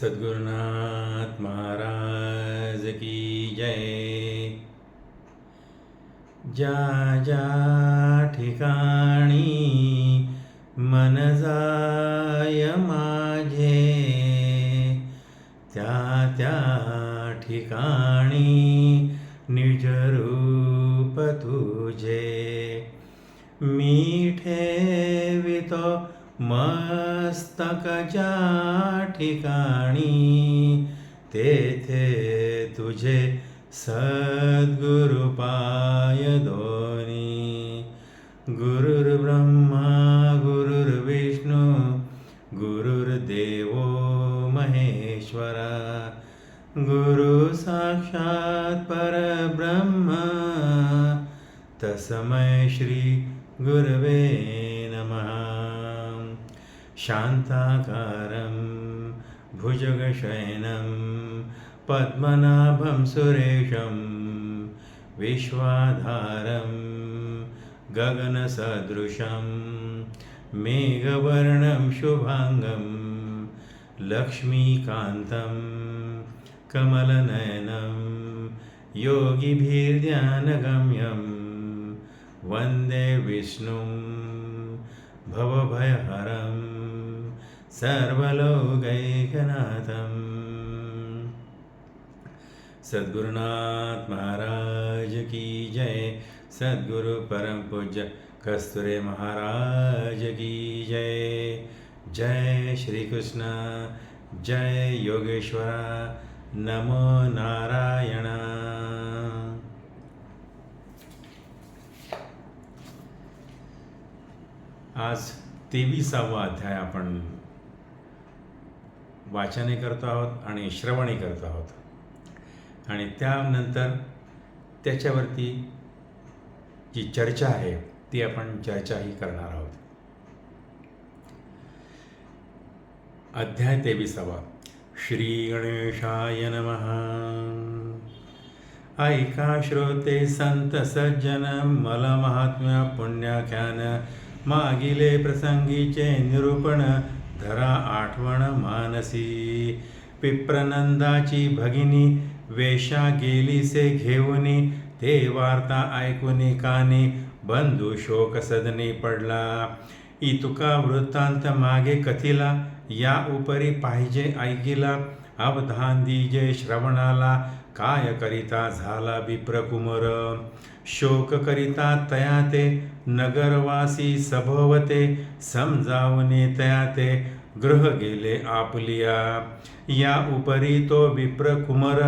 सद्गुरुनाथ महाराज की जय। ज्या ज्या ठिकाणी मन जाय माझे, त्या त्या ठिकाणी निज रूप तुझे। मी ठेवितो मस्तक ज्या ठिकाणी, तेथे तुझे सद्गुरु पाय दोनी। गुरुर्ब्रह्मा गुरुर्विष्णू गुरुर्देवो महेश्वरा, गुरु साक्षात् परब्रह्म तस्मै श्री गुरवे नमः। शान्ताकारं भुजगशयनं पद्मनाभं सुरेशं, विश्वाधारं गगनसदृशं मेघवर्णं शुभांगं, लक्ष्मीकान्तं कमलनयनं योगिभिर्ध्यानगम्यं, वन्दे विष्णुं भवभयहरं सर्वलोकैकनाथं। सद्गुरुनाथ महाराज की जय। सद्गुरु परम पूज्य कस्तुरे महाराज की जय। जय श्री कृष्ण, जय योगेश्वरा, नमो नारायण। आज 23वा अध्याय आपण वाचने करतो आहोत आणि श्रवणे करतो आहोत, आणि त्यानंतर त्याच्यावरती जी चर्चा आहे ती आपण चर्चाही करणार आहोत. अध्याय 23वा. श्री गणेशाय नमः. ऐका श्रोते संत सज्जन, मला महात्म्य पुण्याख्यान, मागिले प्रसंगीचे निरूपण, धरा आठवण मानसी. पिप्रनंदाची भगिनी वेशा गेलीसे घेऊनी, ते वार्ता ऐकुनी कानी, बंधू शोक सदनी पडला. इतुका वृत्तांत मागे कथिला, या उपरी पाहिजे ऐकिला. अवधान दीजे श्रवणाला, काय करिता झाला विप्रकुमर. शोक करिता तया ते, नगरवासी सभोवते. समजावणे तया ते, गृह गेले आपलिया. या उपरी तो विप्रकुमर,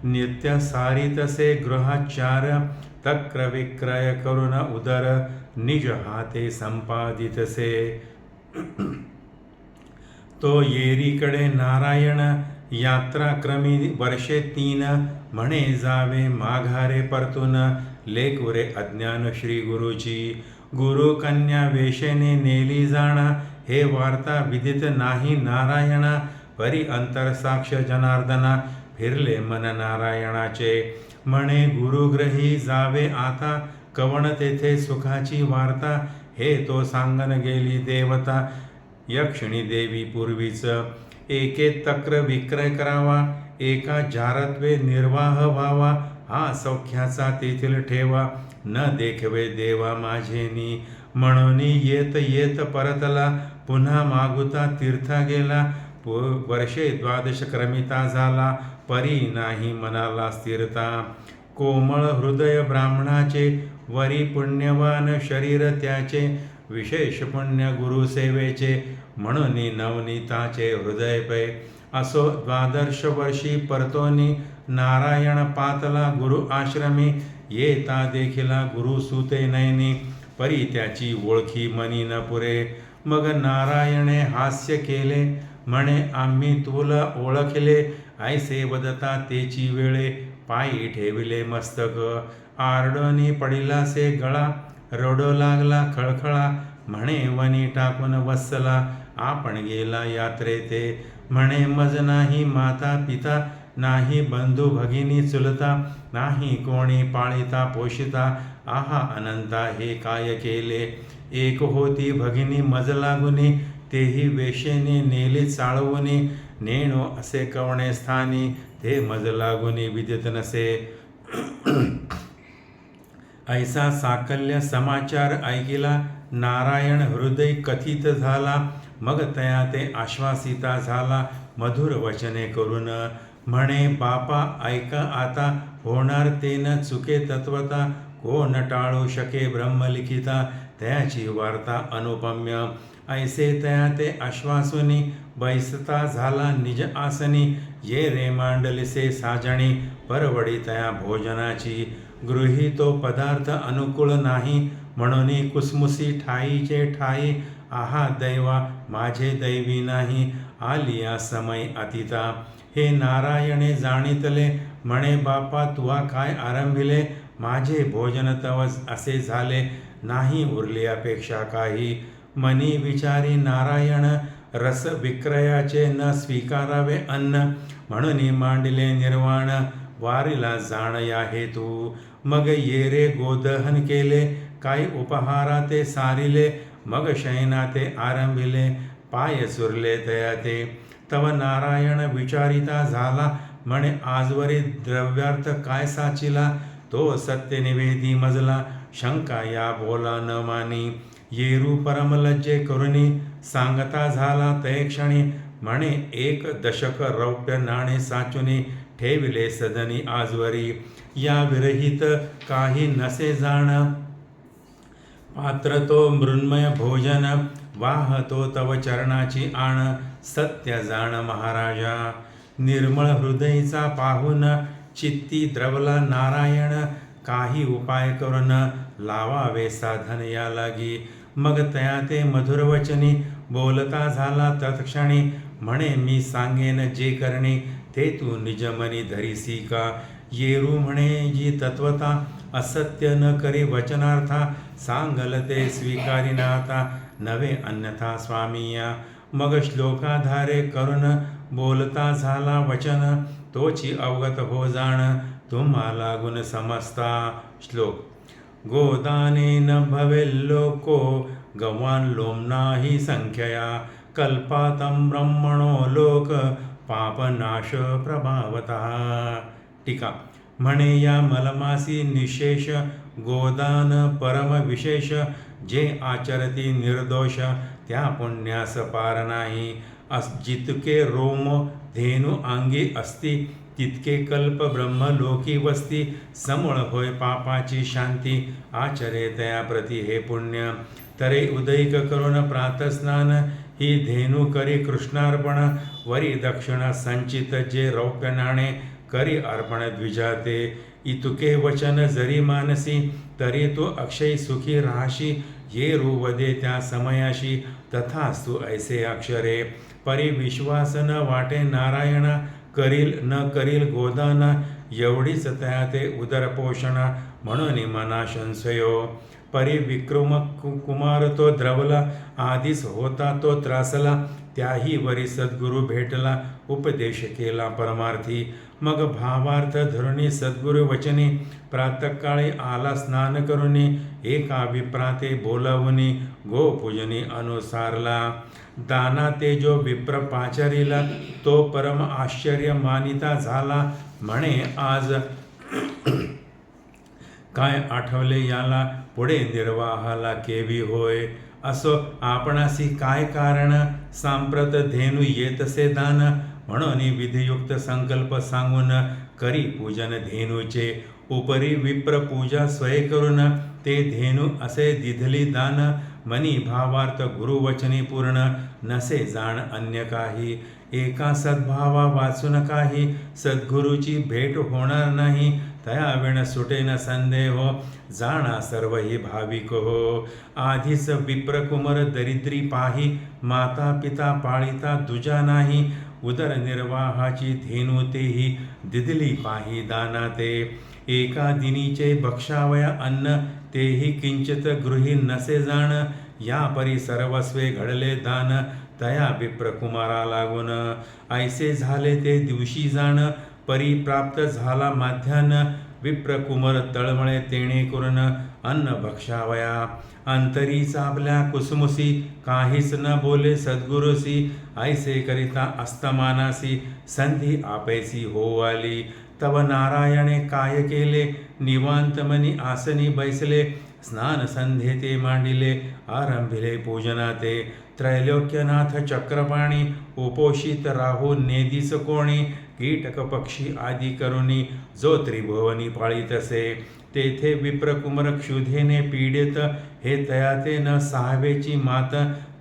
नित्य सारितसे गृहाचार. तक्र विक्रय करुण उदर, निज हाते संपादितसे. तो येरीकडे नारायण, यात्राक्रमी वर्षे 3. म्हणे जावे माघारे परतून, लेकुरे अज्ञान श्री गुरुची. गुरु कन्या वेशेने नेली जाणा, हे वार्ता विदित नाही नारायणा. परी अंतर साक्ष जनार्दना, फिरले मन नारायणाचे. म्हणे गुरुग्रही जावे आता, कवण तेथे सुखाची वार्ता. हे तो सांगन गेली देवता, यक्षिणी देवी पूर्वीच. एके तक्र विक्रय करावा, एका जारत्वे निर्वाह व्हावा. हा सौख्याचा तेथील ठेवा, न देखवे देवा माझेनी. म्हणून येत येत परतला, पुन्हा मागुता तीर्था गेला. वर्षे 12 क्रमिता झाला, परी नाही मनाला स्थिरता. कोमळ हृदय ब्राह्मणाचे, वरी पुण्यवान शरीर त्याचे. विशेष पुण्य गुरुसेवेचे, म्हणून नवनीताचे हृदय पै. असो 12 वर्षी परतोनी, नारायण पातला गुरु आश्रमी. येता देखिला गुरु सुते नयनी, परी त्याची ओळखी मनी न पुरे. मग नारायणे हास्य केले, म्हणे आम्ही तुला ओळखले. ऐसे वदता तेची वेळे, पायी ठेविले मस्तक. आरडोनी पडिलासे गळा, रडू लागला खळखळा. म्हणे वनी टाकून वत्सला, आपण गेला यात्रेते. म्हणे मज नाही माता पिता, नाही बंधू भगिनी चुलता. नाही कोणी पाळिता पोषिता, आहा अनंता हे काय केले. एक होती भगिनी मज लागुनी, तेही वेशेने नेले चाळवणे, नेणो असे कवणे स्थानी, ते मज लागुनी विदित नसे. ऐसा साकल्य समाचार ऐकिला, नारायण हृदय कथित झाला. मग तया ते आश्वासिता झाला, मधुर वचने करून. म्हणे बापा ऐका आता, होणार ते न चुके तत्वता. कोण टाळू शके ब्रह्मलिखिता, त्याची वार्ता अनुपम्य. ऐसे तया ते आश्वासुनी, बैसता झाला निज आसनी. ये रे मांडलिसे साजणी, परवडी तया भोजनाची. गृही तो पदार्थ अनुकूल नाही, म्हणून कुसमुसी ठाईचे ठाई. आहा दैवा माझे दैवी नाही, आलिया समय अतिता. हे नारायणे जाणितले, म्हणे बापा तुवा काय आरंभिले. माझे भोजन तव असे झाले, नाही उरली अपेक्षा काही. मनी विचारी नारायण, रस विक्रयाचे न स्वीकारावे अन्न. म्हणून मांडिले निर्वाण, वारीला जाण या हेतू. मग ये रे गोदहन केले, काही उपहारा ते सारिले. मग शयना ते आरंभिले, पाय सुरले तया ते. तव नारायण विचारिता झाला, म्हणे आजवरी द्रव्यार्थ काय साचिला. तो सत्यनिवेदी मजला, शंका या बोला न मानी. येरू परमलज्जे करुणी, सांगता झाला तय क्षणी. म्हणे 1 दशक रौप्य नाणे साचुनी, ठेविले सदनी आजवरी. या विरहित काही नसे जाण, पात्र तो मृण्मय भोजन. वाहतो तव चरणाची आण, सत्य जाण महाराजा. निर्मळ हृदयचा पाहून, चित्ती द्रवला नारायण. काही उपाय करून, लावावे साधन या लागी. मग तया ते मधुर वचनी, बोलता झाला तत्क्षणी. म्हणे मी सांगेन जे करणी, ते तू निजमनी धरिसी का. येरू म्हणे जी तत्वता, असत्य न करी वचनार्था. सांगल ते स्वीकारिनाता, नवे अन्यथा स्वामीया. मग श्लोकाधारे करून, बोलता झाला वचन. तोची अवगत हो जाण, तुम्हा लागून समजता. श्लोक. गोदाने न भवेल्लोको, गवान लोमनाही संख्यया. कल्पातं ब्रह्मणो लोक, पापनाश प्रभावतः. टीका. म्हणे या मलमासी निशेष, गोदान परम विशेष. जे आचरती निर्दोष, त्या पुण्यास पार नाही. जितके रोम धेनु अंगी असती, तितके कल्प ब्रह्मलोकी वस्ती. समूळ होय पापाची शांती, आचरे तया प्रती हे पुण्य. तरे उदयिक करून प्रातस्नान, ही धेनु करी कृष्णार्पण. वरी दक्षिणा संचित जे रौप्य नाणे, करी अर्पण द्विजाते. इतुके वचन जरी मानसी, तरी तो अक्षय सुखी राहाशी. ये रुवदे त्या समयाशी, तथास्तु ऐसे अक्षरे. परी विश्वास न वाटे नारायणा, करील न करील गोदाना. एवढीच तया ते उदरपोषणा, म्हणून मना संशयो. परी विक्रम कुमार तो द्रवला, आधीच होता तो त्रासला. त्याही वरी सद्गुरु भेटला, उपदेश केला परमार्थी. मग भावार्थ धरुणी सद्गुरु वचनी, प्रातःकाळी आला स्नान करुनी. एका विप्राते बोलावुनी, गोपूजनी अनुसारला. दाना ते जो विप्र पाचारीला, तो परम आश्चर्य मानिता झाला. म्हणे आज काय आठवले याला, पुढे निर्वाहाला केवी होय. असो आपणासी काय कारण, सांप्रत धेनु येतसे दान. म्हणून विधियुक्त संकल्प सांगून, करी पूजन धेनूचे. उपरी विप्र पूजा स्वय करून, ते धेनू असे दिधली दान. मनी भावार्थ गुरुवचनी पूर्ण, नसे जाण अन्य काही. एका सद्भावा वाचून काही, सद्गुरूची भेट होणार नाही. तया विण सुटेन संदेह, जाणा सर्व ही भाविक हो. आधीच विप्रकुमर दरिद्री पाही, माता पिता पाळिता दुजा नाही. उदरनिर्वाहाची धेनू तेही, दिदली पाही दाना ते. एका दिनीचे भक्षावया अन्न, तेही किंचित गृही नसे जाण. या परी सर्वस्वे घडले दान, तया विप्रकुमारा लागून. ऐसे झाले ते दिवशी जाण, परी प्राप्त झाला माध्यान. विप्रकुमार तळमळे तेणे करून, अन्न भक्षावया. अंतरी चापल्या कुसमुसी, काहीच न बोले सद्गुरुसी. ऐसे करिता अस्तमानासी, संधी आपैसी होवाली. तव नारायणे काय केले, निवांत मनी आसनी बैसले. स्नान संध्ये ते मांडिले, आरंभिले पूजना ते. त्रैलोक्यनाथ चक्रपाणी, उपोषित राहू नेदिस कोणी. कीटक पक्षी आदी करुणी, जो त्रिभुवनी पाळीतसे. तेथे विप्रकुमर क्षुधेने पीडित, हे तयाते न सहावेची मात.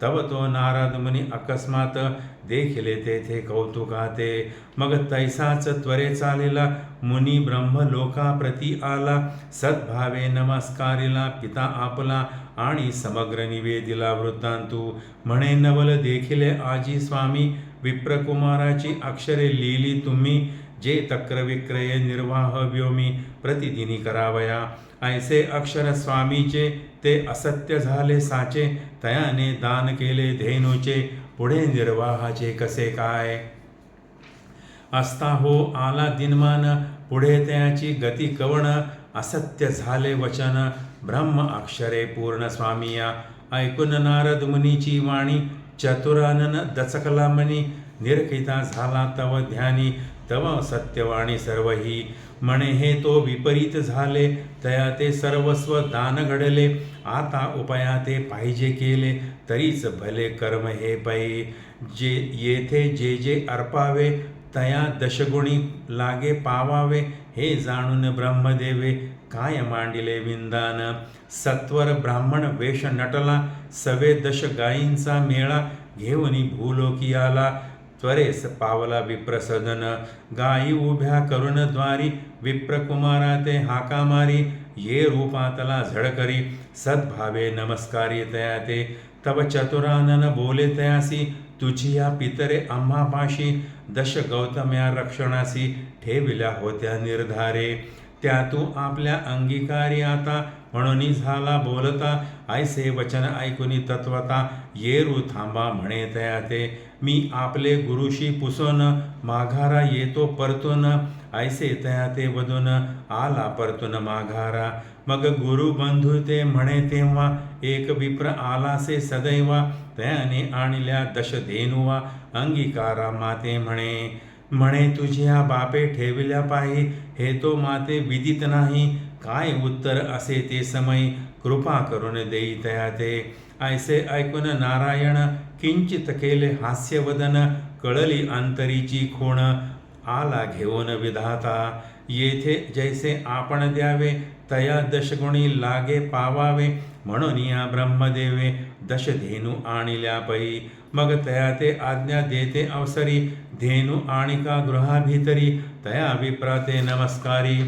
तव तो नारद मुनी अकस्मात, देखिले तेथे कौतुकाते. मग तैसाच त्वरे चालेला, मुनी ब्रह्म लोकाप्रती आला. सद्भावे नमस्कारिला पिता आपला, आणि समग्र निवेदिला वृत्तांतू. म्हणे नवल देखिले आजी स्वामी, विप्रकुमाराची अक्षरे लिहिली तुम्ही. जे तक्र विक्रय निर्वाह व्योमी, प्रतिदिनी करावया. ऐसे अक्षर स्वामीचे, ते असत्य झाले साचे. तयाने दान केले धेनूचे, पुढे निर्वाहाचे कसे काय. असता हो आला दिनमान, पुढे त्याची गती कवण. असत्य झाले वचन, ब्रह्म अक्षरे पूर्ण स्वामिया. ऐकून नारद मुनीची वाणी, चतुरानन दचकला मनी. निरखिता झाला तव ध्यानी, तव सत्यवाणी सर्वही. म्हणे हे तो विपरीत झाले, तया ते सर्वस्व दान घडले. आता उपाया ते पाहिजे केले, तरीच भले कर्म हे पै. जे येथे जे जे अर्पावे, तया दशगुणी लागे पावावे. हे जाणून ब्रह्मदेवे, काय मांडिले विंदान. सत्वर ब्राह्मण वेश नटला, सवे दश गायींचा मेळा. घेऊनी भूलोकी आला, त्वरेस पावला विप्रसदन. गायी उभ्या करुण द्वारी, विप्रकुमारा ते हाका मारी. ये रूपातला झडकरी, सद्भावे नमस्कारी तया ते. तव चतुरानन बोले तयासी, तुझी या पितरे आम्हापाशी. दश गौतम्या रक्षणासी, ठेविल्या होत्या निर्धारे. त्या तू आपल्या अंगीकारी आता, म्हणून झाला बोलता. ऐसे वचन ऐकुनी तत्वता, येरू थांबा म्हणे तया ते. मी आपले गुरुशी पुसून, माघारा येतो परतून. ऐसे तया ते वदून, आला परतून माघारा. मग गुरुबंधू ते म्हणे तेव्हा, एक विप्र आलासे सदैवा. त्याने आणल्या दश धेनुवा, अंगीकारा माते म्हणे. म्हणे तुझ्या बापे ठेविल्या पायी, हे तो माते विदित नाही. काय उत्तर असे ते समय, कृपा करून देई तया ते. ऐसे ऐकून नारायण, किंचित केले हास्यवदन. कळली अंतरीची खूण, आला घेऊन विधाता. येथे जैसे आपण द्यावे, तया दशगुणी लागे पावावे. म्हणून या ब्रह्मदेवे, दशधेनू आणिल्या पै. मग तया ते आज्ञा देते अवसरी, धेनू आणिका गृहाभितरी. तया विप्राते नमस्कारी,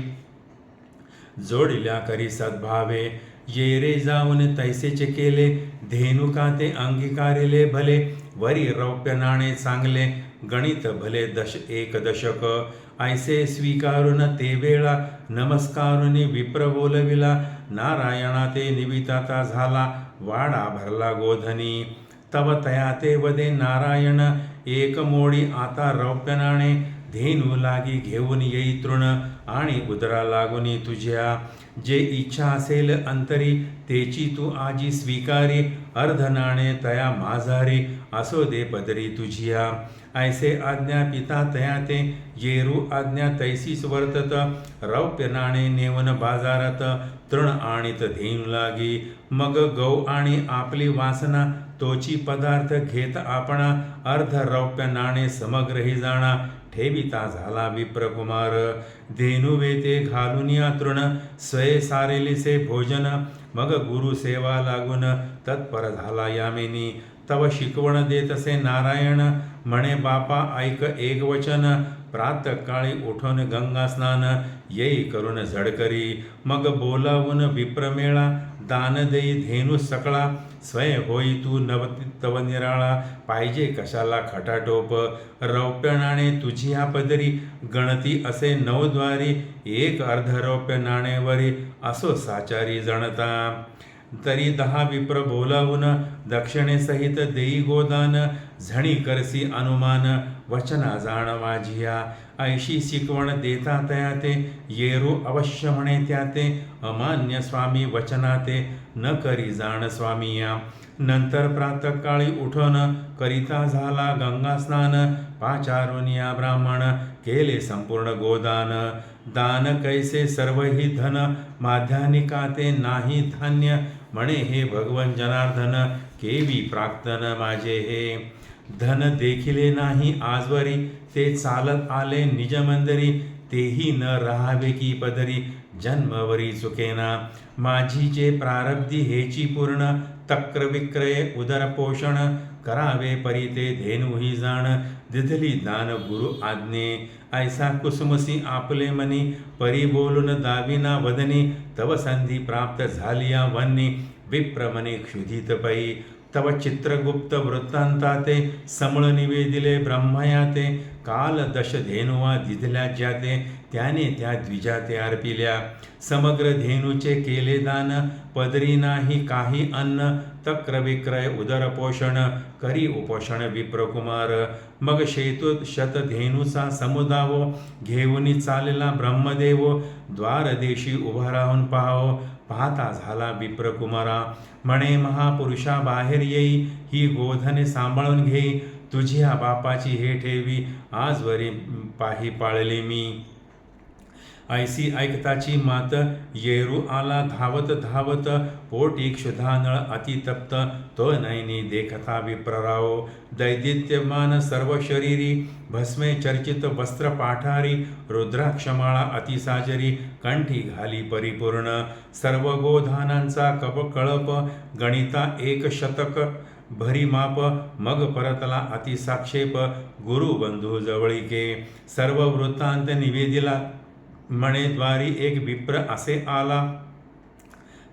जोडिल्या करी सद्भावे. ये रे जाऊन तैसेचे केले, धेनुका ते अंगीकारिले भले. वरी रौप्य नाणे चांगले, गणित भले एक दशक. ऐसे स्वीकारून ते वेळा, नमस्कारुनी विप्र बोलविला. नारायणा ते निविताता झाला, वाडा भरला गोधनी. तव तया ते वदे नारायण, एक मोडी आता रौप्य नाणे. धेनू लागी घेऊन येई तृण, आणि उदरा लागुनी तुझ्या. जे इच्छा असेल अंतरी, तेची तू आजी स्वीकारी. अर्ध नाणे तया माझारी, असो दे पदरी तुझिया. ऐसे आज्ञा पिता तया ते, येरू आज्ञा तैसीच वर्तत. रौप्य नाणे नेवन बाजारात, तृण आणीत धेनू लागी. मग गौ आणि आपली वासना, तोची पदार्थ घेत आपणा. अर्ध रौप्य नाणे समग्रही जाणा, ठेविता झाला विप्रकुमार. धेनू वेते घालून या तृण, स्वये सारेलिसे भोजन. मग गुरु सेवा लागून, तत्पर झाला यामिनी. तव शिकवण देतसे नारायण, म्हणे बापा ऐक एक वचन. प्रातःकाळी उठून गंगा स्नान, येई करून झडकरी. मग बोलावून विप्रमेळा, दान देई धेनू सकळा. स्वय होई तू तव निराळा, पाहिजे कशाला खटाटोप. रौप्य नाणे तुझिया पदरी, गणती असे 9 द्वारी. एक अर्ध रौप्य नाणेवरी, असो साचारी जणता. तरी 10 विप्र बोलावून, दक्षिणेसहित देई गोदान. झणी करसी अनुमान वचना जाण माझिया ऐशी शिकवण देता तया ते येरू अवश्य म्हणे त्या ते अमान्य स्वामी वचना ते न करी जाण स्वामिया नंतर प्रातःकाळी उठून करिता झाला गंगा स्नान पाचारुनिया ब्राह्मण केले संपूर्ण गोदान दान कैसे सर्वही धन माध्यानिका ते नाही धान्य म्हणे हे भगवन जनार्दन केवी प्राक्तन माझे हे धन देखिले नाही आजवरी ते चालत आले निज मंदिरी तेही न राहावे की पदरी जन्मवरी चुकेना माझी जे प्रारब्धी हेची पूर्ण तक्र विक्रय उदरपोषण करावे परी ते धेनुही जाण दिधली दान गुरु आज्ञे ऐसा कुसुमसी आपले मनी परी बोलून दाविना वदनी तव संधी प्राप्त झालिया वन्नी विप्रमने क्षुधित पै तव चित्रगुप्त वृत्तांता ते समळ निवेदिले ब्रह्मया ते काल दश धेनुवा दिधल्या ज्याते त्याने त्या द्विजाते अर्पिल्या समग्र धेनुचे केले दान पदरी नाही काही अन्न तक्र विक्रय उदरपोषण करी उपोषण विप्रकुमार मग शेतूत शतधेनुचा समुदावो घेऊनी चालला ब्रह्मदेव द्वारदेशी उभा राहून पाहावो पाहता झाला विप्रकुमारा म्हणे महापुरुषा बाहेर येई ही गोधने सांभाळून घेई तुझ्या बापाची हे ठेवी आजवरी पाही पाळले मी ऐसी ऐकताची मात येरू आला धावत धावत पोटी क्षुधानळ अतितप्त तो नैनी देखता विप्रराव दैदित्यमान सर्व शरीरी भस्मे चर्चित वस्त्र पाठारी रुद्राक्षमाळा अतिसाजरी कंठी घाली परिपूर्ण सर्व गोधानांचा कळप गणिता एक शतक भरी माप मग परतला अतिसाक्षेप गुरुबंधू जवळिके सर्व वृत्तांत निवेदिला म्हणे द्वारी एक विप्र असे आला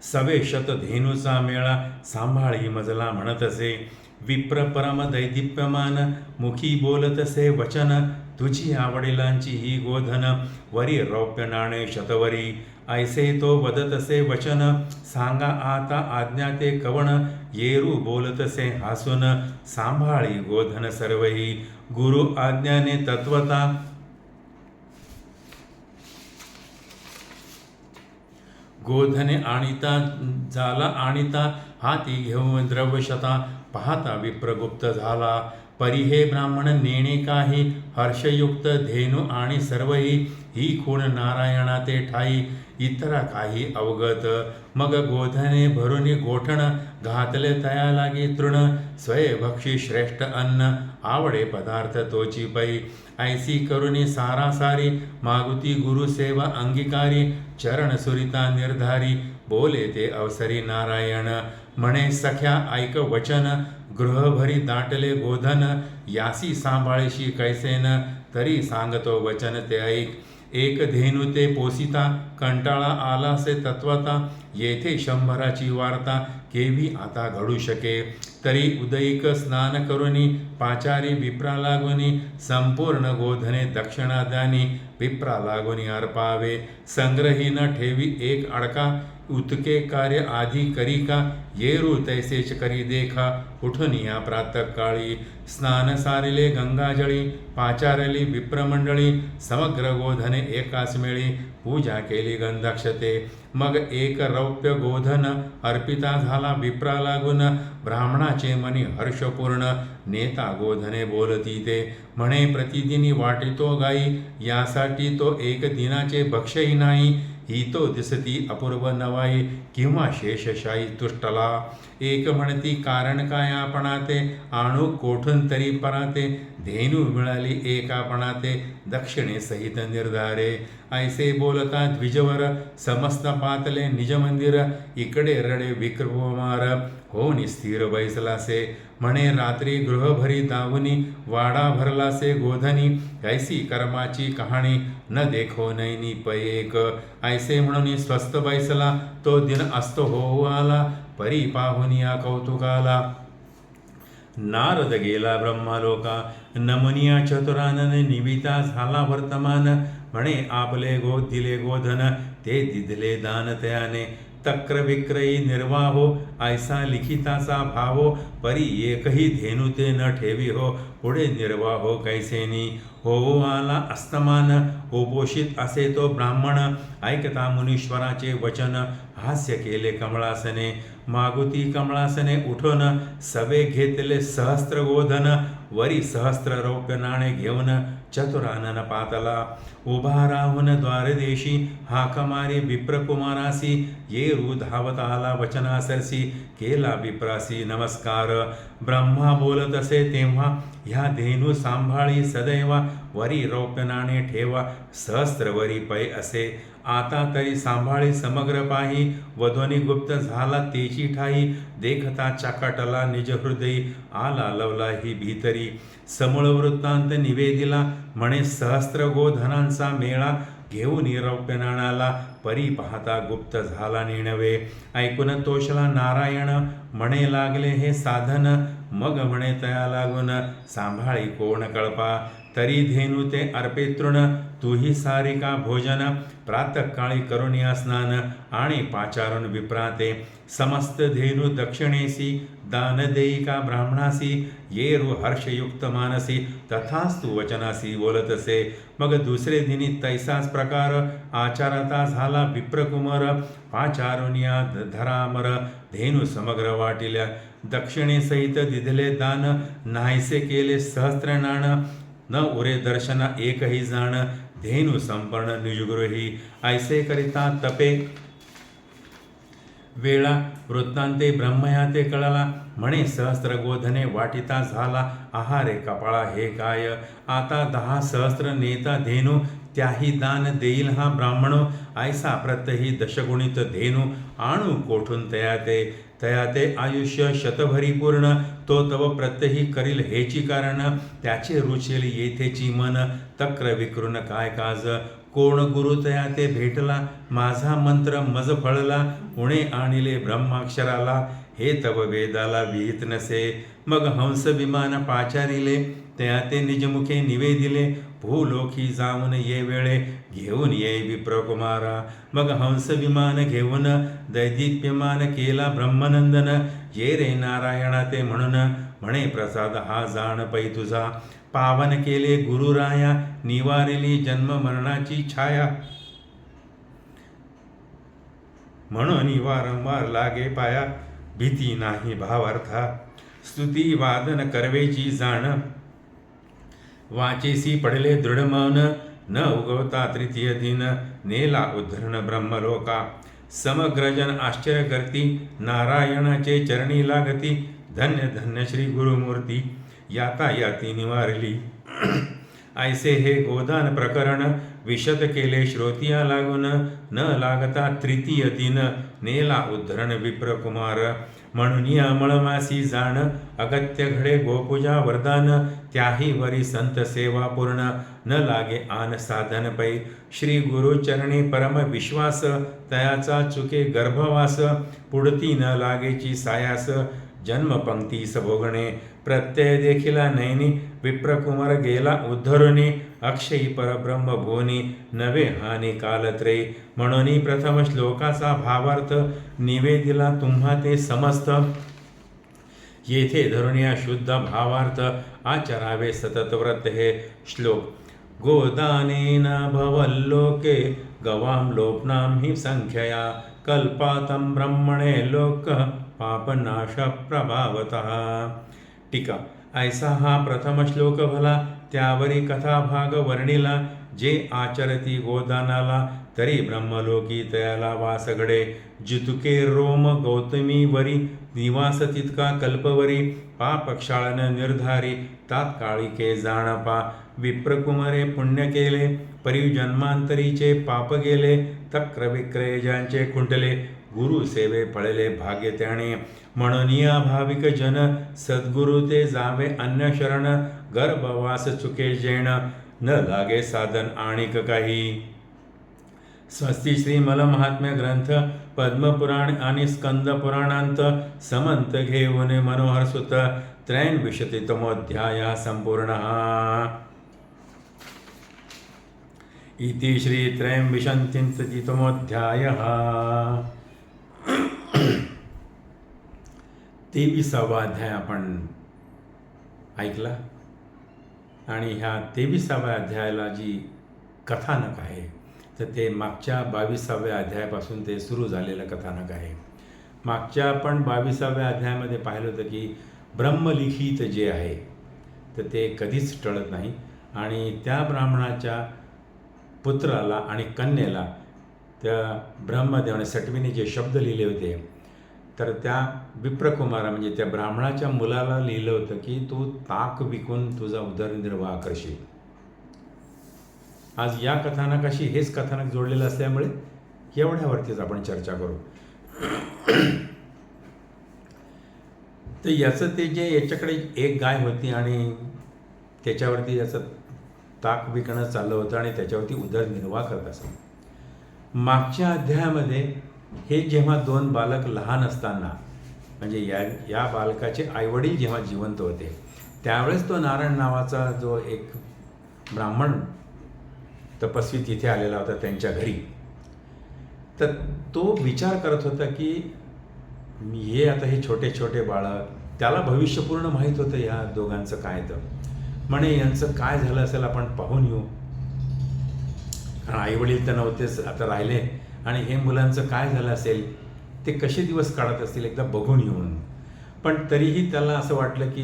सवे शत धेनुचा मेळा सांभाळी मजला म्हणतसे विप्र परम दैदिप्यमान मुखी बोलतसे वचन तुझी आवडिलांची ही गोधन वरी रौप्य नाणे शतवरी ऐसे तो वदतसे वचन सांगा आता आज्ञा ते कवण येरू बोलतसे हासून सांभाळी गोधन सर्वही गुरु आज्ञाने तत्वता गोधने आणिता झाला आणिता हाती घेऊन द्रव्यशता पाहता विप्रगुप्त झाला परी हे ब्राह्मण नेणे काही हर्षयुक्त धेनु आणि सर्वही ही खूण नारायणा ते ठाई इतरा काही अवगत मग गोधने भरुनी गोठण घातले तया लागी तृण स्वयंभक्षी श्रेष्ठ अन्न आवडे पदार्थ तोची पै ऐसी करुणी सारासारी मागुती गुरुसेवा अंगीकारी चरण सुरिता निर्धारी बोले ते अवसरी नारायण म्हणे सख्या ऐक वचन गृहभरी दाटले गोधन यासी सांभाळीशी कैसेन तरी सांगतो वचन ते ऐक एक धेनु ते पोसिता कंटाळा आलासे तत्वता येथे शंभराची वार्ता केवी आता घडू शके तरी उदयिक स्नान करुनी पाचारी विप्रा लागुनी संपूर्ण गोधने दक्षिणादानी विप्रा लागुनी अर्पावे संग्रही न ठेवी एक अडका उतके कार्य आधी करी का येरू तैसेच करी देखा उठून या प्रातःकाळी स्नान सारिले गंगाजळी पाचारली विप्रमंडळी समग्र गोधने एकाच मेळी पूजा केली गंधाक्षते मग एक रौप्य गोधन अर्पिता झाला विप्रा लागून ब्राह्मणाचे मनी हर्षपूर्ण नेता गोधने बोलती ते म्हणे प्रतिदिनी वाटितो गाई यासाठी तो एक दिनाचे भक्षही नाही ही तो दिसती अपूर्व नवाई किंवा शेषशाही तुष्टला एक म्हणती कारण काय आपणाते आणू कोठून तरी पराते धेनू मिळाली एक आपणाते दक्षिणे सहित निर्धारे ऐसे बोलता द्विजवर समस्त पातले निज मंदिर इकडे रडे विक्रमार हो निस्थिर बैसलासे म्हणे रात्री गृहभरी दावनी वाडा भरलासे गोधनी ऐसी कर्माची कहाणी न देखो नैनी पयेक ऐसे म्हणून स्वस्थ बैसला तो दिन अस्त होऊ आला परी पाहुनिया कौतुकाला नारद गेला ब्रह्मालोका नमनिया चतुरानने निविता झाला वर्तमान म्हणे आपले दिले गोधन ते दिदले दान तयाने तक्र विक्रयी निर्वाहो ऐसा लिखिताचा भावो परी एकही धेनु ते न ठेवी हो पुढे निर्वाहो कैसेनी हो आला अस्तमान उपोषित असे तो ब्राह्मण ऐकता मुनीश्वराचे वचन हास्य केले कमळासने मागुती कमळासने उठून सवे घेतले सहस्त्र गोधन वरी सहस्त्र रौप्य नाणे घेऊन चतुरानन पातला उभा राहून द्वारदेशी हाक मारी विप्रकुमारासी येरू धावत आला वचनासरसी केला विप्रासी नमस्कार ब्रह्मा बोलत असे तेव्हा ह्या धेनू सांभाळी सदैव वरी रौप्य नाणे ठेवा सहस्त्रवरी पै असे आता तरी सांभाळी समग्र पाही वध्वनी गुप्त झाला तेची ठाई देखता चकाटला निज हृदयी आला लवला ही भीतरी समूळ वृत्तांत निवेदिला म्हणे सहस्त्र गोधनांचा मेळा घेऊन रौप्य नाणाला परी पाहता गुप्त झाला नेणवे ऐकून तोषला नारायण म्हणे लागले हे साधन मग म्हणे तया लागून सांभाळी कोण कळपा तरी धेनू ते अर्पे तृण तूही सारिका भोजन प्रातःकाळी करुनिया स्नान आणि पाचारून विप्राते समस्त धेनू दक्षिणेसी दान देयिका ब्राह्मणासी येरू हर्षयुक्त मानसी तथास्तु वचनासी बोलत असे मग दुसरे दिनी तैसाच प्रकार आचारता झाला विप्रकुमार पाचारुनिया धरामर धेनू समग्र वाटिल्या दक्षिणेसहित दिधले दान नाहीसे केले सहस्त्र नाण न उरे दर्शना एकही जाण धेनू संपर्ण निजगृही ऐसे करिता तपे वेळा वृत्तांते ब्रह्मयाते कळला म्हणे सहस्त्र गोधने वाटिता झाला आहारे कपाळा हे काय आता 10 सहस्त्र नेता धेनू त्याही दान देईल हा ब्राह्मणो ऐसा प्रत्यही दशगुणित धेनू आणू कोठून तयाते आयुष्य शतभरी पूर्ण तो तव प्रत्यही करील हेची कारण त्याचे रुचेल येथेची मन तक्र विकृन काय काज कोण गुरु तया ते भेटला माझा मंत्र मज फळला उणे आणिले ब्रह्माक्षराला हे तव वेदाला विहित नसे मग हंस विमान पाचारिले त्या ते निजमुखे निवेदिले भूलोकी जाऊन ये वेळे घेऊन ये विप्रकुमारा मग हंस विमान घेऊन दैदिप्यमान केला ब्रह्मनंदन ये रे नारायणा ते म्हणून म्हणे प्रसाद हा जाण पै तुझा पावन केले गुरुराया निवारिली जन्म मरणाची छाया म्हणून वारंवार लागे पाया भीती नाही भावार्था स्तुती वादन करवेची जाण वाचेसी पडले दृढ मौन न उगवता तृतीय दिन नेला उद्धरण ब्रह्मलोका समग्र जन आश्चर्य करती नारायणाचे चरणी लागती धन्य धन्य श्री गुरुमूर्ती याता याती निवारली ऐसे हे गोदान प्रकरण विशद केले श्रोतिया लागून न लागता तृतीय दिन नेला उद्धरण विप्रकुमार म्हणून या अमळमासी जाण अगत्य घडे गोपूजा वरदान त्याही वरी संत सेवा पूर्ण न लागे आन साधन पै श्री गुरुचरणी परम विश्वास तयाचा चुके गर्भवास पुढती न लागेची सायास जन्मपंक्तीस भोगणे प्रत्यय देखिला नैनी विप्रकुमार गेला उद्धरुनी अक्षयी परब्रह्म भुवनी नवे हानी कालत्रे म्हणून प्रथम श्लोकाचा भावार्थ निवेदिला तुम्हा ते समस्त येथे धरून या शुद्ध भावार्थ आचरावे सतत व्रत हे श्लोक गोदानेन भवल्लोके गवां लोपनां हि संख्यया कल्पातं ब्रह्मणे लोक पापनाश प्रभावतः टीका ऐसा हा प्रथम श्लोक भला त्यावरी कथाभाग वर्णिला जे आचरती गोदानाला तरी ब्रह्मलोकी तयाला वासगडे जितुके रोम गौतमी वरी निवास तितका कल्पवरी पाप क्षाळन निर्धारी तात्काळिके जाणपा विप्रकुमारे पुण्य केले परी जन्मांतरीचे पाप गेले तक्र विक्रय ज्यांचे खुंटले गुरु सेवे फळले भाग्य त्याने म्हणून या भाविक जन सद्गुरु ते जावे अन्य शरण गर्भवास चुके जेण न लागे साधन आणिक काही स्वस्ती श्री मलमहात्म्य ग्रंथ पद्मपुराण आणि स्कंद पुराणांत समंत घेऊन मनोहर सुत 83तमोऽध्याय संपूर्णः इति श्री 83तमोऽध्यायः। 23वा अध्याय आपण ऐकला आणि ह्या 23व्या अध्यायाला जी कथानक आहे तर ते मागच्या 22व्या अध्यायापासून ते सुरू झालेलं कथानक आहे. मागच्या आपण 22व्या अध्यायामध्ये पाहिलं होतं की ब्रह्मलिखित जे आहे तर ते कधीच टळत नाही आणि त्या ब्राह्मणाच्या पुत्राला आणि कन्येला त्या ब्रह्मदेवाने सटवीने जे शब्द लिहिले होते तर त्या विप्रकुमारा म्हणजे त्या ब्राह्मणाच्या मुलाला लिहिलं होतं की तू ताक विकून तुझा उदरनिर्वाह करशील. आज या कथानकाशी हेच कथानक जोडलेलं असल्यामुळे एवढ्यावरतीच आपण चर्चा करू. तर याचं ते जे याच्याकडे एक गाय होती आणि त्याच्यावरती याचं ताक विकणं चाललं होतं आणि त्याच्यावरती उदरनिर्वाह करत असत. मागच्या अध्यायामध्ये हे जेव्हा 2 बालक लहान असताना म्हणजे या बालकाचे आईवडील जेव्हा जिवंत होते त्यावेळेस तो नारायण नावाचा जो एक ब्राह्मण तपस्वी तिथे आलेला होता त्यांच्या घरी. तर तो विचार करत होता की हे आता हे छोटे छोटे बाळं त्याला भविष्य पूर्ण माहीत होतं ह्या दोघांचं काय तर म्हणे यांचं काय झालं असेल आपण पाहून येऊ. कारण आईवडील तर नव्हतेच आता राहिले आणि हे मुलांचं काय झालं असेल ते कसे दिवस काढत असतील एकदा बघून येऊन. पण तरीही त्याला असं वाटलं की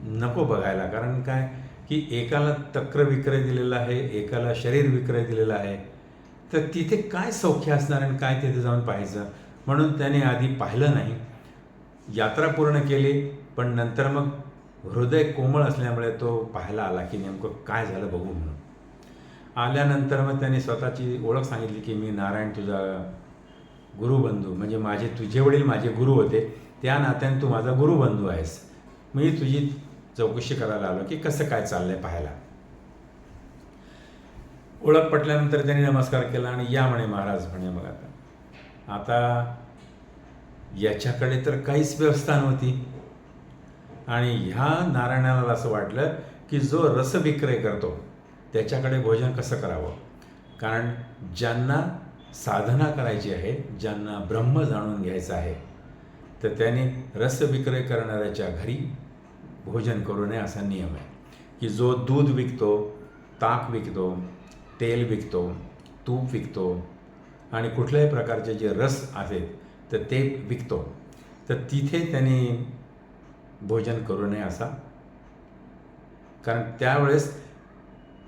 नको बघायला. कारण काय की एकाला तक्र विक्रय दिलेला आहे एकाला शरीर विक्रय दिलेला आहे तर तिथे काय सौख्य असणार आणि काय तिथे जाऊन पाहायचं. म्हणून त्याने आधी पाहिलं नाही. यात्रा पूर्ण केली पण नंतर मग हृदय कोमळ असल्यामुळे तो पाहायला आला की नेमकं काय झालं बघू म्हणून. आल्यानंतर मग त्याने स्वतःची ओळख सांगितली की मी नारायण तुझा गुरुबंधू म्हणजे तुझे वडील माझे गुरु होते त्या नात्याने तू माझा गुरुबंधू आहेस. मी तुझी चौकशी करायला आलो की कसं काय चाललंय पाहायला. ओळख पटल्यानंतर त्यांनी नमस्कार केला आणि या म्हणे महाराज म्हणे मग आता याच्याकडे तर काहीच व्यवस्था नव्हती आणि ह्या नारायणाला असं वाटलं की जो रसविक्रय करतो त्याच्याकडे भोजन कसं करावं. कारण ज्यांना साधना करायची आहे ज्यांना ब्रह्म जाणून घ्यायचं आहे तर त्याने रसविक्रय करणाऱ्याच्या घरी भोजन करू नये असा नियम आहे. की जो दूध विकतो ताक विकतो तेल विकतो तूप विकतो आणि कुठल्याही प्रकारचे जे रस आहेत तर ते विकतो तर तिथे त्याने भोजन करू नये असा. कारण त्यावेळेस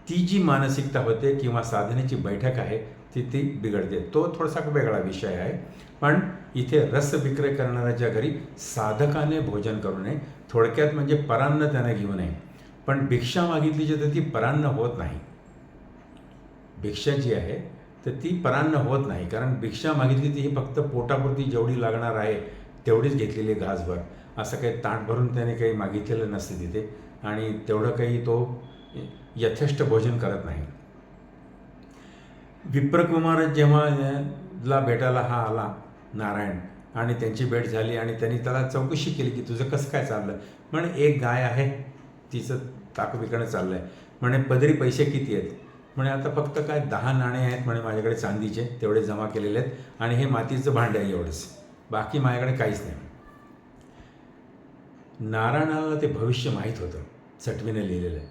ती जी मानसिकता होते किंवा साधनेची बैठक आहे ती बिघडते. तो थोडासा वेगळा विषय आहे. पण इथे रस विक्रय करणाऱ्याच्या घरी साधकाने भोजन करू नये. थोडक्यात म्हणजे परान्न त्याने घेऊ नये. पण भिक्षा मागितली तर ती परान्न होत नाही. भिक्षा जी आहे तर ती परान्न होत नाही. कारण भिक्षा मागितली ती ही फक्त पोटापुरती जेवढी लागणार आहे तेवढीच घेतलेली घासभर. असं काही ताट भरून त्याने काही मागितलेलं नसते तिथे आणि तेवढं काही तो यथेष्ट भोजन करत नाही. विप्रकुमार जेव्हा ला भेटायला हा आला नारायण आणि त्यांची भेट झाली आणि त्यांनी त्याला चौकशी केली की तुझं कसं काय चाललं. म्हणे एक गाय आहे तिचं ताक विकणं चाललं आहे. म्हणे पदरी पैसे किती आहेत. म्हणे आता फक्त काय 10 नाणे आहेत म्हणे माझ्याकडे चांदीचे तेवढे जमा केलेले आहेत आणि हे मातीचं भांडं आहे एवढंच बाकी माझ्याकडे काहीच नाही. नारायणाला ते भविष्य माहीत होतं सटवीने लिहिलेलं आहे.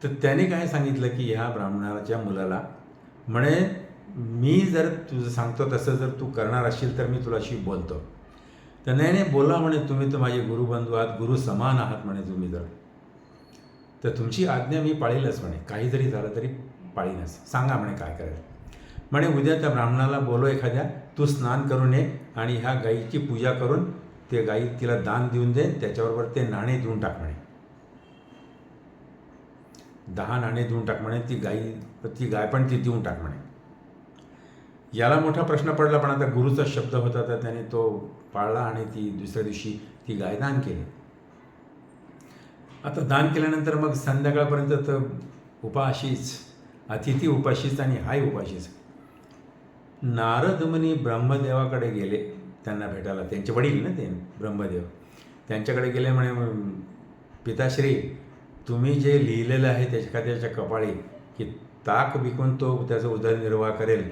तर त्याने काय सांगितलं की ह्या ब्राह्मणाच्या मुलाला म्हणे मी जर तुझं सांगतो तसं जर तू करणार असशील तर मी तुलाशी बोलतो. तर नाही बोला म्हणे तुम्ही तर माझे गुरुबंधू आहात गुरु समान आहात म्हणे तुम्ही तर तुमची आज्ञा मी पाळीलच म्हणे काही जरी झालं तरी पाळीनच. सांगा म्हणे काय करायचं. म्हणे उद्या त्या ब्राह्मणाला बोलो एखाद्या तू स्नान करून ये आणि ह्या गाईची पूजा करून ते गाई तिला दान देऊन दे त्याच्याबरोबर ते नाणे देऊन टाक म्हणे. 10 नाणे देऊन टाक म्हणे. ती गाय पण ती देऊन टाक म्हणे. याला मोठा प्रश्न पडला पण आता गुरुचा शब्द होता तर त्याने तो पाळला आणि ती दुसऱ्या दिवशी ती गाय दान केली. आता दान केल्यानंतर मग संध्याकाळपर्यंत तर उपाशीच अतिथी उपाशीच आणि हाय उपाशीच. नारद मुनी ब्रह्मदेवाकडे गेले त्यांना भेटायला. त्यांचे वडील ना ते ब्रह्मदेव त्यांच्याकडे गेले. म्हणे पिताश्री तुम्ही जे लिहिलेलं आहे त्याच्या कपाळी की ताक विकून तो त्याचा उदरनिर्वाह करेल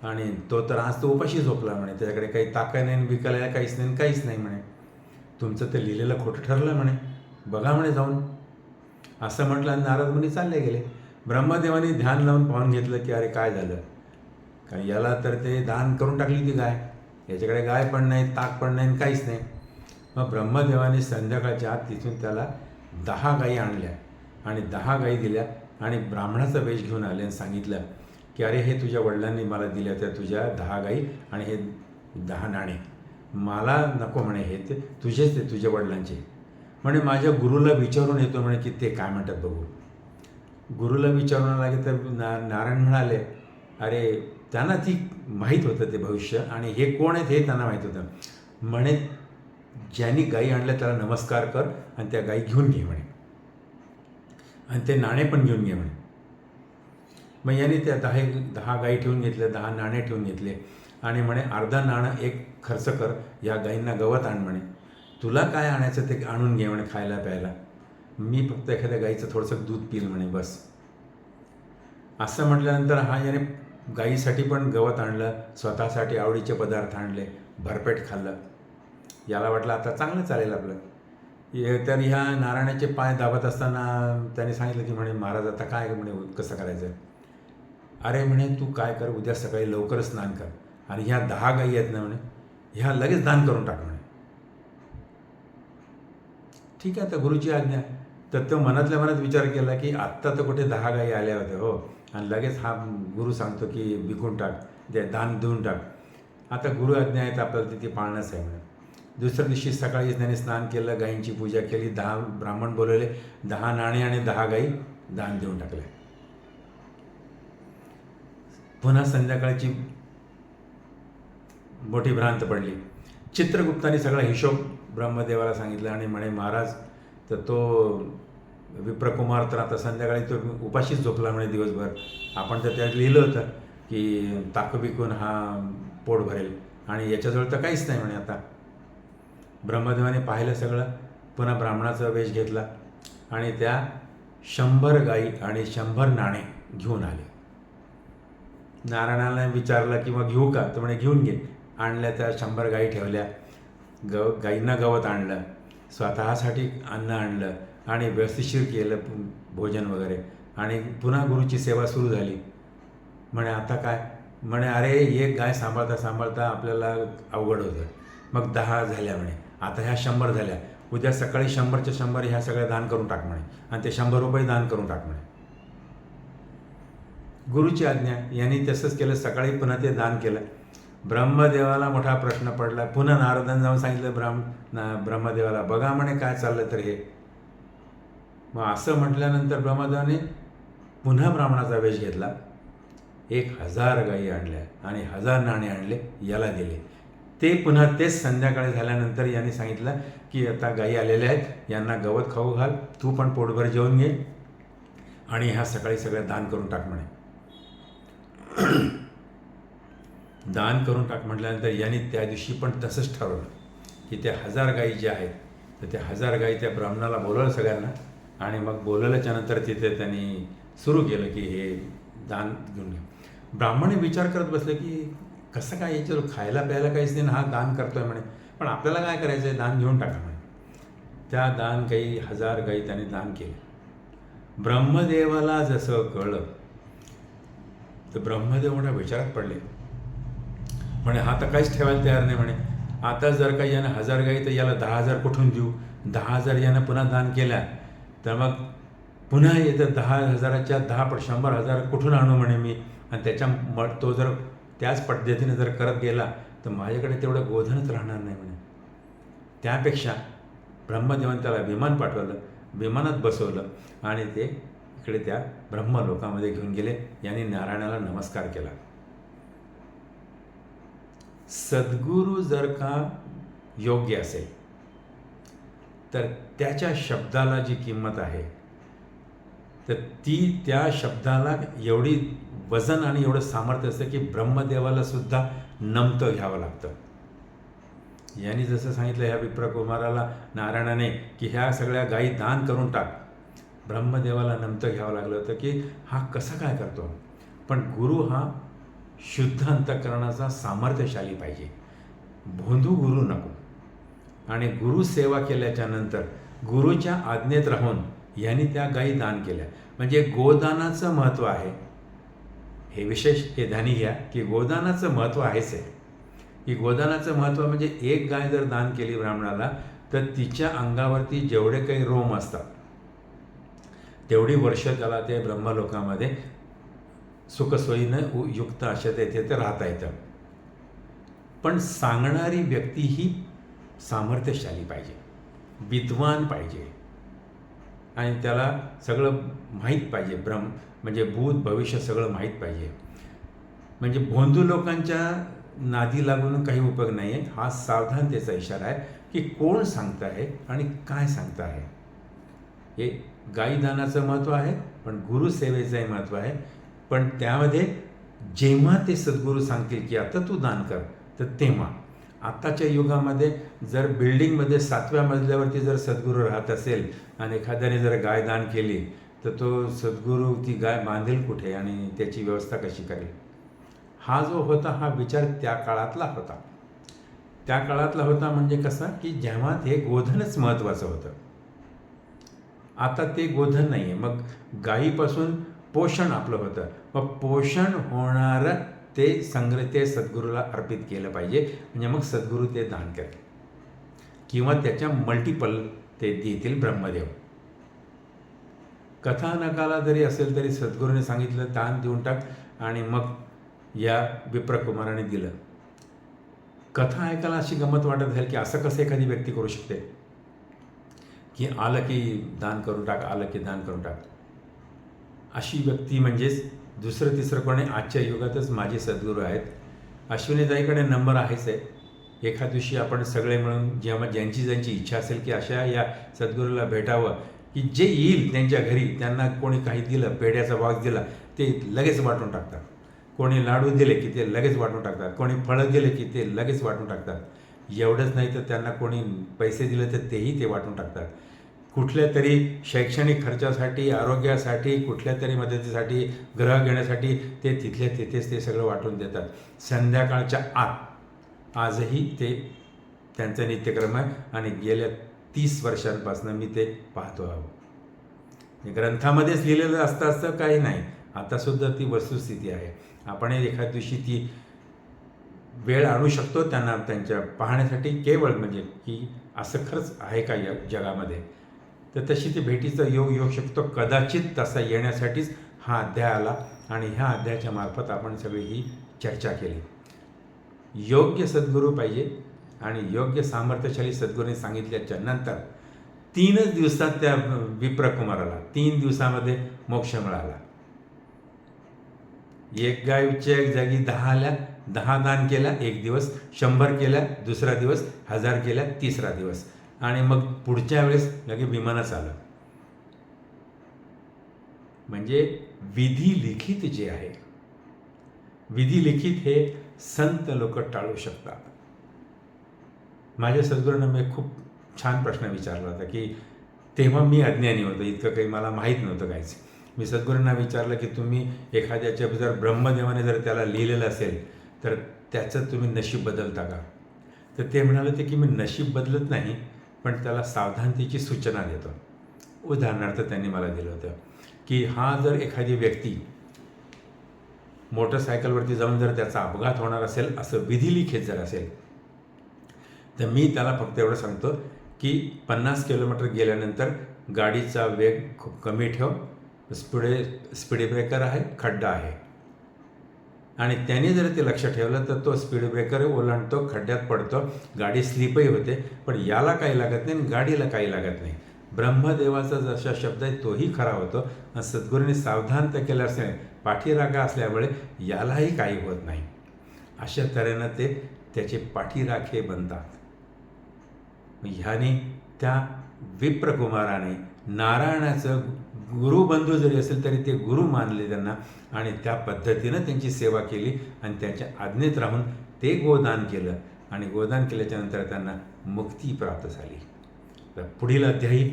आणि तो तर आज तो उपाशी झोपला म्हणे. त्याच्याकडे काही ताक नाही विकायला काहीच नाही म्हणे. तुमचं ते लिहिलेलं खोटं ठरलं म्हणे, बघा म्हणे जाऊन. असं म्हटलं आणि नारद मुनी चालले गेले. ब्रह्मदेवाने ध्यान लावून पाहून घेतलं की अरे काय झालं, कारण याला तर ते दान करून टाकली ती गाय, याच्याकडे गाय पण नाही, ताक पण नाही, काहीच नाही. मग ब्रह्मदेवाने संध्याकाळच्या आत तिथून त्याला 10 गायी आणल्या आणि 10 गायी दिल्या आणि ब्राह्मणाचा वेश घेऊन आले आणि सांगितलं की अरे हे तुझ्या वडिलांनी मला दिल्या त्या तुझ्या 10 गायी आणि हे 10 नाणे मला नको म्हणे, हे ते तुझेच, ते तुझ्या वडिलांचे. म्हणे माझ्या गुरुला विचारून येतो म्हणे की ते काय म्हणतात बघू. गुरुला विचारून लागे तर नारायण म्हणाले अरे त्यांना ती माहीत होतं ते भविष्य आणि हे कोण आहेत हे त्यांना माहीत होतं. म्हणे ज्यांनी गायी आणल्या त्याला नमस्कार कर आणि त्या गायी घेऊन घे म्हणे आणि ते नाणे पण घेऊन घे म्हणे. मग यांनी त्या 10 गायी ठेवून घेतल्या, 10 नाणे ठेवून घेतले आणि म्हणे अर्धा नाणं एक खर्च कर, या गायींना गवत आण म्हणे, तुला काय आणायचं ते आणून घे म्हणे खायला प्यायला, मी फक्त एखाद्या गाईचं थोडंसं दूध पिल म्हणे बस. असं म्हटल्यानंतर हा याने गाईसाठी पण गवत आणलं, स्वतःसाठी आवडीचे पदार्थ आणले, भरपेट खाल्लं. याला वाटलं आता चांगलं चालेल आपलं. तर ह्या नारायणाचे पाय दाबत असताना त्याने सांगितलं की म्हणे महाराज आता काय म्हणे कसं करायचं. अरे म्हणे तू काय कर, उद्या सकाळी लवकरच स्नान कर आणि ह्या 10 गायी आहेत ना म्हणे ह्या लगेच दान करून टाक म्हणे. ठीक आहे, तर गुरुची आज्ञा. तर तो मनातल्या मनात विचार केला की आत्ता तर कुठे 10 गायी आल्या होत्या हो, आणि लगेच हा गुरु सांगतो की विकून टाक, दे दान देऊन टाक. आता गुरु आज्ञा आहे तर आपल्याला तिथे पाळणंच आहे म्हणे. दुसऱ्या दिवशी सकाळी त्याने स्नान केलं, गायींची पूजा केली, 10 ब्राह्मण बोलवले, 10 नाणे आणि 10 गायी दान देऊन टाकल्या. पुन्हा संध्याकाळची मोठी भ्रांत पडली. चित्रगुप्ताने सगळा हिशोब ब्रह्मदेवाला सांगितलं आणि म्हणे महाराज, तर तो विप्रकुमार तर आता संध्याकाळी तो उपाशीच झोपला म्हणे दिवसभर. आपण तर त्यात लिहिलं होतं की ताक विकून हा पोट भरेल आणि याच्याजवळ तर काहीच नाही म्हणे आता. ब्रह्मदेवाने पाहिलं सगळं, पुन्हा ब्राह्मणाचा वेश घेतला आणि त्या 100 गायी आणि 100 नाणे घेऊन आले. नारायणाला विचारलं की मग घेऊ का, तर म्हणे घेऊन घे. आणल्या त्या 100 गायी ठेवल्या, गायींना गवत आणलं, स्वतःसाठी अन्न आणलं आणि व्यवस्थिशीर केलं भोजन वगैरे आणि पुन्हा गुरुची सेवा सुरू झाली. म्हणे आता काय, म्हणे अरे एक गाय सांभाळता सांभाळता आपल्याला अवघड होतं. मग 10 झाल्या म्हणे, आता ह्या 100 झाल्या, उद्या सकाळी 100च्या 100 ह्या सगळ्या दान करून टाक म्हणे आणि ते 100 रुपये दान करून टाक म्हणे. गुरुची आज्ञा. यांनी तसंच केलं. सकाळी पुन्हा ते दान केलं. ब्रह्मदेवाला मोठा प्रश्न पडला. पुन्हा नारदांनी जाऊन सांगितलं ब्रह्मदेवाला, बघा म्हणे काय चाललं तर हे. मग असं म्हटल्यानंतर ब्रह्मदेवाने पुन्हा ब्राह्मणाचा वेश घेतला, 1000 गायी आणल्या आणि 1000 नाणे आणले, याला दिले. ते पुन्हा तेच संध्याकाळी झाल्यानंतर यांनी सांगितलं की आता गायी आलेल्या आहेत, यांना गवत खाऊ घाल, तू पण पोटभर जेवून घे आणि ह्या सकाळी सगळं दान करून टाक म्हणे. दान करून टाक म्हटल्यानंतर यांनी त्या दिवशी पण तसंच ठरवलं की त्या 1000 गायी ज्या आहेत तर त्या 1000 गायी त्या ब्राह्मणाला बोलवलं सगळ्यांना आणि मग बोलवल्याच्यानंतर तिथे त्यांनी सुरू केलं की हे दान घेऊन घ्या. ब्राह्मणे विचार करत बसले की कसं काय, याच्या खायला प्यायला काहीच नाही, हा दान करतोय म्हणे, पण आपल्याला काय करायचं आहे, दान घेऊन टाका म्हणे. त्या दान गायी 1000 गायी त्याने दान केले. ब्रह्मदेवाला जसं कळलं तर ब्रह्मदेव मोठ्या विचारात पडले. म्हणे हा तर काहीच ठेवायला तयार नाही म्हणे. आता जर का यानं 1000 गायी तर याला 10,000 कुठून देऊ, 10,000 यानं पुन्हा दान केल्या तर मग पुन्हा येतं 10,000च्या 10 100,000 कुठून आणू म्हणे मी, आणि त्याच्या तो जर त्याच पद्धतीने जर करत गेला तर माझ्याकडे तेवढं गोधनच राहणार नाही म्हणे. त्यापेक्षा ब्रह्मदेवाने त्याला विमान पाठवलं, विमानात बसवलं आणि ते इकडे त्या ब्रह्मलोकामध्ये घेऊन गेले. यांनी नारायणाला नमस्कार केला. सद्गुरू जर का योग्य असेल तर त्याच्या शब्दाला जी किंमत आहे तर ती त्या शब्दाला एवढी वजन आणि एवढं सामर्थ्य असतं की ब्रह्मदेवाला सुद्धा नमतं घ्यावं लागतं. यांनी जसं सांगितलं ह्या विप्रकुमाराला नारायणाने की ह्या सगळ्या गायी दान करून टाक, ब्रह्मदेवाला नमतं घ्यावं लागलं होतं की हा कसं काय करतो. पण गुरु हा शुद्ध अंतःकरणाचा सामर्थ्यशाली पाहिजे, भोंदू गुरु नको. आणि गुरुसेवा केल्याच्या नंतर गुरुच्या आज्ञेत राहून यांनी त्या गायी दान केल्या. म्हणजे गोदानाचं महत्त्व आहे. हे विशेष हे ध्यानी घ्या की गोदानाचं महत्त्व आहेच आहे. की गोदानाचं महत्त्व म्हणजे एक गाय जर दान केली ब्राह्मणाला तर तिच्या अंगावरती जेवढे काही रोम असतात तेवढी वर्ष त्याला ते ब्रह्मलोकामध्ये सुखसोयीनं युक्त अशा तेथे ते राहता येतं. पण सांगणारी व्यक्ती ही सामर्थ्यशाली पाहिजे, विद्वान पाहिजे आणि त्याला सगळं माहीत पाहिजे. म्हणजे भूत भविष्य सगळं माहीत पाहिजे. म्हणजे भोंदू लोकांच्या नादी लागून काही उपयोग नाही आहे. हा सावधानतेचा इशारा आहे की कोण सांगत आहे आणि काय सांगत आहे. हे गाईदानाचं महत्त्व आहे, पण गुरुसेवेचंही महत्त्व आहे. पण त्यामध्ये जेव्हा ते सद्गुरू सांगतील की आता तू दान कर, तर तेव्हा आत्ताच्या युगामध्ये जर बिल्डिंगमध्ये 7व्या मजल्यावरती जर सद्गुरू राहत असेल आणि एखाद्याने जर गाय दान केली तर तो सद्गुरू ती गाय बांधेल कुठे आणि त्याची व्यवस्था कशी करेल. हा जो होता हा विचार त्या काळातला होता. त्या काळातला होता म्हणजे कसा की जेव्हा ते गोधनच महत्त्वाचं होतं. आता ते गोधन नाही आहे. मग गायीपासून पोषण आपलं होतं. मग पोषण होणारं ते सद्गुरूला अर्पित केलं पाहिजे. म्हणजे मग सद्गुरू ते दान करेल किंवा त्याच्या मल्टिपल ते देतील ब्रह्मदेव. कथानकाला जरी असेल तरी सद्गुरूने सांगितलं दान देऊन टाक आणि मग या विप्रकुमाराने दिलं. कथा ऐकायला अशी गंमत वाटत असेल की असं कसं एखादी व्यक्ती करू शकते की आलं की दान करून टाक, आलं की दान करून टाक. अशी व्यक्ती म्हणजेच दुसरं तिसरं कोणी आजच्या युगातच माझे सद्गुरू आहेत. अश्विनीताईकडे नंबर आहेच आहे. एखाद दिवशी आपण सगळे मिळून जेव्हा ज्यांची इच्छा असेल की अशा या सद्गुरूला भेटावं की जे येईल त्यांच्या घरी त्यांना कोणी काही दिलं, पेढ्याचा बॉक्स दिला ते लगेच वाटून टाकतात. कोणी लाडू दिले की ते लगेच वाटून टाकतात. कोणी फळं दिले की ते लगेच वाटून टाकतात. एवढंच नाही तर त्यांना कोणी पैसे दिले तर तेही ते वाटून टाकतात. कुठल्या तरी शैक्षणिक खर्चासाठी, आरोग्यासाठी, कुठल्या तरी मदतीसाठी, ग्रह घेण्यासाठी ते तिथल्या तिथेच ते सगळं वाटून देतात. संध्याकाळच्या आत आजही ते त्यांचा नित्यक्रम आहे आणि गेल्या 30 वर्षांपासून मी ते पाहतो आहोत. ग्रंथामध्येच लिहिलेलं असतं काही नाही. आतासुद्धा ती वस्तुस्थिती आहे. आपण एखाद्या दिवशी ती वेळ आणू शकतो त्यांना त्यांच्या पाहण्यासाठी, केवळ म्हणजे की असं खरंच आहे का या जगामध्ये. तर तशी ती भेटीचा योग येऊ शकतो. कदाचित तसा येण्यासाठीच हा अध्याय आला आणि ह्या अध्यायाच्या मार्फत आपण सगळी ही चर्चा केली. योग्य सद्गुरू पाहिजे आणि योग्य सामर्थ्यशाली सद्गुरूने सांगितल्याच्या नंतर 3च दिवसात त्या विप्रकुमाराला 3 दिवसामध्ये मोक्ष मिळाला. एक गायच्या जागी 10 आल्या, 10 दान केल्या एक दिवस, 100 केल्या दुसरा दिवस, 1000 केल्या तिसरा दिवस आणि मग पुढच्या वेळेस लगे विमानच आलं. म्हणजे विधी लिखित जे आहे, विधी लिखित हे संत लोक टाळू शकतात. माझ्या सद्गुरूंना मी खूप छान प्रश्न विचारला होता की तेव्हा मी अज्ञानी होतो, इतकं काही मला माहीत नव्हतं काहीच. मी सद्गुरूंना विचारलं की तुम्ही एखाद्याच्या जर ब्रह्मदेवाने जर त्याला लिहिलेलं असेल तर त्याचं तुम्ही नशीब बदलता का. तर ते म्हणाले होते की मी नशीब बदलत नाही, पण त्याला सावधानतेची सूचना देतो. उदाहरणार्थ त्यांनी मला दिलं होतं की हा जर एखादी व्यक्ती मोटरसायकलवरती जाऊन जर त्याचा अपघात होणार असेल असं विधिलिखित जर असेल तर मी त्याला फक्त एवढं सांगतो की 50 किलोमीटर गेल्यानंतर गाडीचा वेग खूप कमी ठेव, स्पीड ब्रेकर आहे, खड्डा आहे. आणि त्याने जर ते लक्ष ठेवलं तर तो स्पीड ब्रेकर ओलांडतो, खड्ड्यात पडतो, गाडी स्लिपही होते, पण याला काही लागत नाही आणि गाडीला काही लागत नाही. ब्रह्मदेवाचा जसा शब्द आहे तोही खरा होतो. आणि सद्गुरूंनी सावधानता केलं असल्याने पाठीराखा असल्यामुळे यालाही काही होत नाही. अशा तऱ्हेनं ते त्याचे पाठीराखे बनतात. ह्याने त्या विप्रकुमाराने नारायणाचं गुरुबंधू जरी असेल तरी ते गुरु मानले त्यांना आणि त्या पद्धतीनं त्यांची सेवा केली आणि त्यांच्या आज्ञेत राहून ते गोदान केलं आणि गोदान केल्याच्या नंतर त्यांना मुक्ती प्राप्त झाली. तर पुढील अध्यायी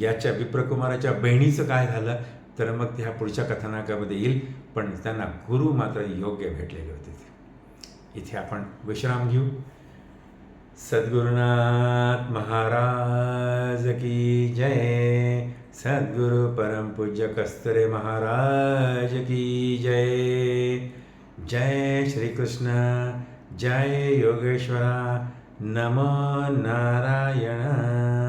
याच्या विप्रकुमाराच्या बहिणीचं काय झालं तर मग त्या पुढच्या कथानकामध्ये येईल. पण त्यांना गुरु मात्र योग्य भेटलेले होते. इथे आपण विश्राम घेऊ. सद्गुरुनाथ महाराज की जय. सद्गुरु परमपूज्य कस्तुरे महाराज की जय. जय श्रीकृष्ण. जय योगेश्वरा. नमो नारायण.